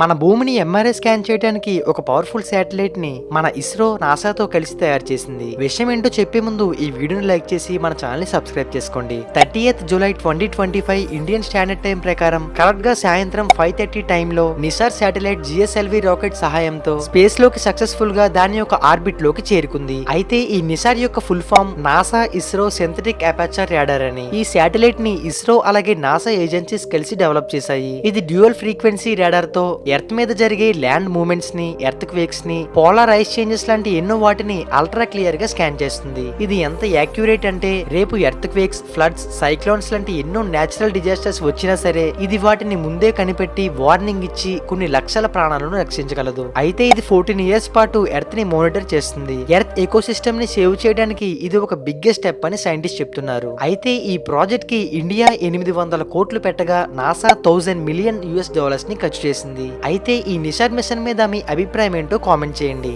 మన భూమిని MRI scan చేయడానికి ఒక పవర్ఫుల్ శాటిలైట్ ని మన ఇస్రో నాసాతో కలిసి తయారు చేసింది. విషయం ఏంటో చెప్పే ముందు ఈ వీడియోని లైక్ చేసి మన ఛానల్ ని సబ్స్క్రైబ్ చేసుకోండి. 30th July 2025 Indian standard time ప్రకారం కరెక్ట్ గా సాయంత్రం 5:30 టైంలో నిసార్ శాటిలైట్ జిఎస్ఎల్వి రాకెట్ సహాయంతో స్పేస్ లోకి సక్సెస్ఫుల్ గా దాని యొక్క ఆర్బిట్ లోకి చేరుకుంది. అయితే ఈ నిసార్ యొక్క full form NASA ISRO synthetic aperture radar అని. ఈ శాటిలైట్ ని ఇస్రో అలాగే నాసా ఏజెన్సీస్ కలిసి డెవలప్ చేశాయి. ఇది డ్యూయల్ ఫ్రీక్వెన్సీ రాడార్ తో ఎర్త్ మీద జరిగే ల్యాండ్ మూవ్మెంట్స్ ని, ఎర్త్ క్వేక్స్ ని, పోలార్ ఐస్ చేంజెస్ లాంటి ఎన్నో వాటిని అల్ట్రా క్లియర్ గా స్కాన్ చేస్తుంది. ఇది ఎంత యాక్యురేట్ అంటే రేపు ఎర్త్ క్వేక్స్, ఫ్లడ్స్, సైక్లోన్స్ లాంటి ఎన్నో నేచురల్ డిజాస్టర్స్ వచ్చినా సరే ఇది వాటిని ముందే కనిపెట్టి వార్నింగ్ ఇచ్చి కొన్ని లక్షల ప్రాణాలను రక్షించగలదు. అయితే ఇది 14 ఇయర్స్ పాటు ఎర్త్ ని మానిటర్ చేస్తుంది. ఎర్త్ ఎకోసిస్టమ్ ని సేవ్ చేయడానికి ఇది ఒక బిగ్గెస్ట్ స్టెప్ అని సైంటిస్ట్ చెప్తున్నారు. అయితే ఈ ప్రాజెక్ట్ కి ఇండియా 800 కోట్లు పెట్టగా నాసా $1000 మిలియన్ ని ఖర్చు చేసింది. అయితే ఈ నిసార్ మిషన్ మీద మీ అభిప్రాయం ఏంటో కామెంట్ చేయండి.